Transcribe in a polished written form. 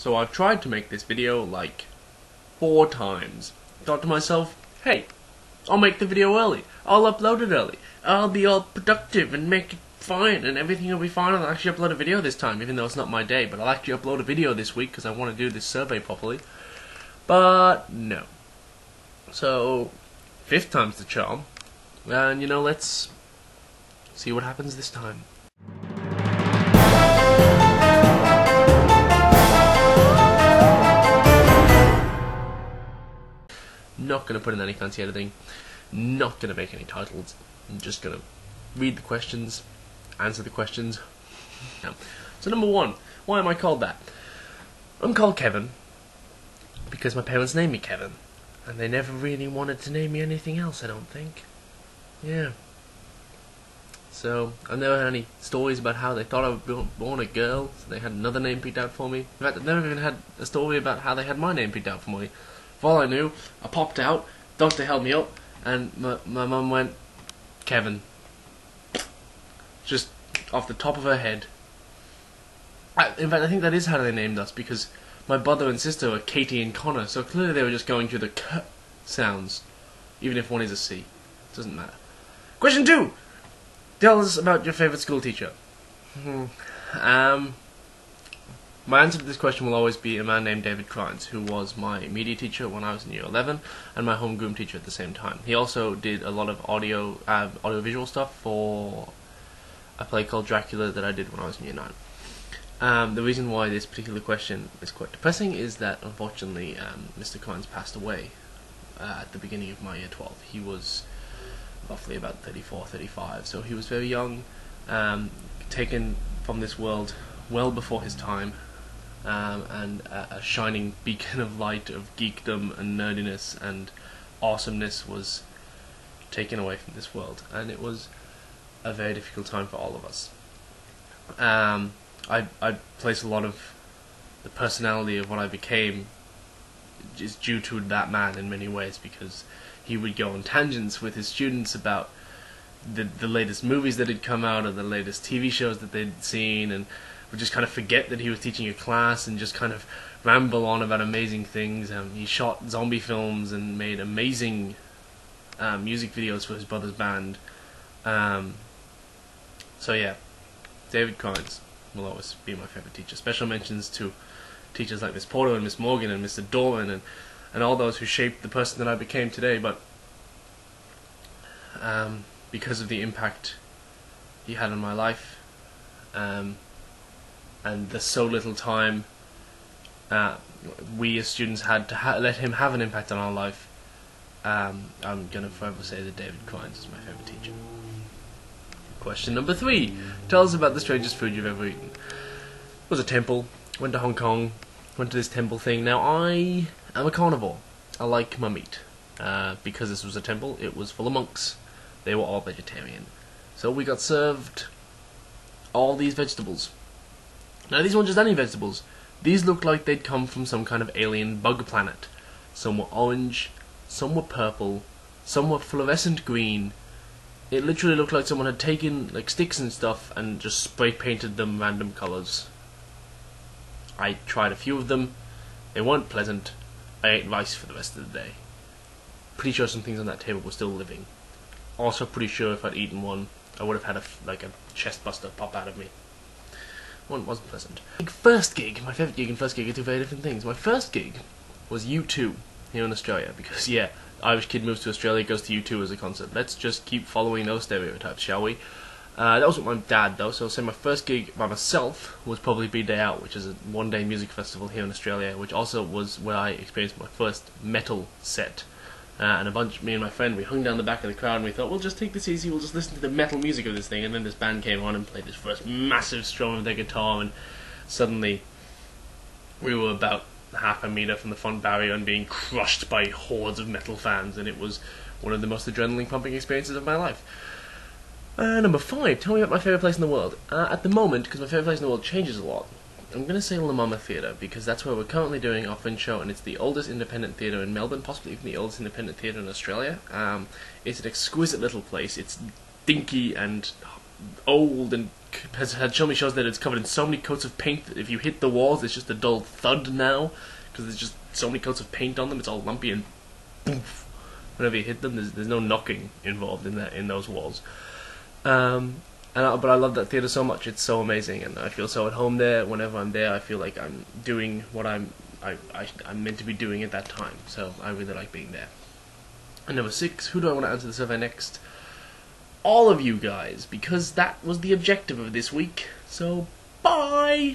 So I've tried to make this video like 4 times. Thought to myself, hey, I'll make the video early. I'll upload it early. I'll be all productive and make it fine and everything will be fine. I'll actually upload a video this time, even though it's not my day. But I'll actually upload a video this week because I want to do this survey properly. But no. So, 5th time's the charm. And you know, let's see what happens this time. Not going to put in any fancy editing, not going to make any titles, I'm just going to read the questions, answer the questions. So number 1, why am I called that? I'm called Kevin because my parents named me Kevin, and they never really wanted to name me anything else, I don't think. Yeah. So, I've never had any stories about how they thought I was born a girl, so they had another name picked out for me. In fact, I've never even had a story about how they had my name picked out for me. For all I knew, I popped out, doctor held me up, and my mum went, Kevin. Just off the top of her head. In fact, I think that is how they named us, because my brother and sister were Katie and Connor, so clearly they were just going through the K sounds, even if one is a C. Doesn't matter. Question 2! Tell us about your favourite school teacher. My answer to this question will always be a man named David Crines, who was my media teacher when I was in year 11, and my homeroom teacher at the same time. He also did a lot of audio-visual stuff for a play called Dracula that I did when I was in year 9. The reason why this particular question is quite depressing is that, unfortunately, Mr. Crines passed away at the beginning of my year 12. He was roughly about 34, 35, so he was very young, taken from this world well before his time, and a shining beacon of light of geekdom and nerdiness and awesomeness was taken away from this world, and it was a very difficult time for all of us. I place a lot of the personality of what I became is due to that man in many ways, because he would go on tangents with his students about the latest movies that had come out or the latest TV shows that they'd seen, and would just kind of forget that he was teaching a class and just kind of ramble on about amazing things. He shot zombie films and made amazing music videos for his brother's band. So yeah, David Crines will always be my favourite teacher. Special mentions to teachers like Miss Porter and Miss Morgan and Mr. Dorman and all those who shaped the person that I became today, but because of the impact he had on my life, and the so little time we as students had to let him have an impact on our life, I'm going to forever say that David Crines is my favourite teacher. Question number 3. Tell us about the strangest food you've ever eaten. It was a temple. Went to Hong Kong. Went to this temple thing. Now, I am a carnivore. I like my meat. Because this was a temple, it was full of monks. They were all vegetarian. So we got served all these vegetables. Now, these weren't just any vegetables. These looked like they'd come from some kind of alien bug planet. Some were orange, some were purple, some were fluorescent green. It literally looked like someone had taken like sticks and stuff and just spray painted them random colours. I tried a few of them. They weren't pleasant. I ate rice for the rest of the day. Pretty sure some things on that table were still living. Also pretty sure if I'd eaten one, I would have had a chest buster pop out of me. One wasn't pleasant. First gig, my favourite gig and first gig are two very different things. My first gig was U2 here in Australia, because yeah, Irish kid moves to Australia, goes to U2 as a concert. Let's just keep following those stereotypes, shall we? That was with my dad though, so I'll say my first gig by myself was probably Be Day Out, which is a one-day music festival here in Australia, which also was where I experienced my first metal set. And me and my friend, we hung down the back of the crowd and we thought, we'll just take this easy, we'll just listen to the metal music of this thing. And then this band came on and played this first massive strum of their guitar, and suddenly we were about half a metre from the front barrier and being crushed by hordes of metal fans, and it was one of the most adrenaline pumping experiences of my life. Number 5, tell me about my favourite place in the world. At the moment, because my favourite place in the world changes a lot, I'm going to say La Mama Theatre, because that's where we're currently doing our Fringe show, and it's the oldest independent theatre in Melbourne, possibly even the oldest independent theatre in Australia. It's an exquisite little place. It's dinky and old and has had shown me shows that it's covered in so many coats of paint that if you hit the walls, it's just a dull thud now because there's just so many coats of paint on them. It's all lumpy and poof. Whenever you hit them, there's no knocking involved in those walls. But I love that theatre so much. It's so amazing, and I feel so at home there. Whenever I'm there, I feel like I'm doing what I'm meant to be doing at that time. So I really like being there. And number 6, who do I want to answer the survey next? All of you guys, because that was the objective of this week. So, bye!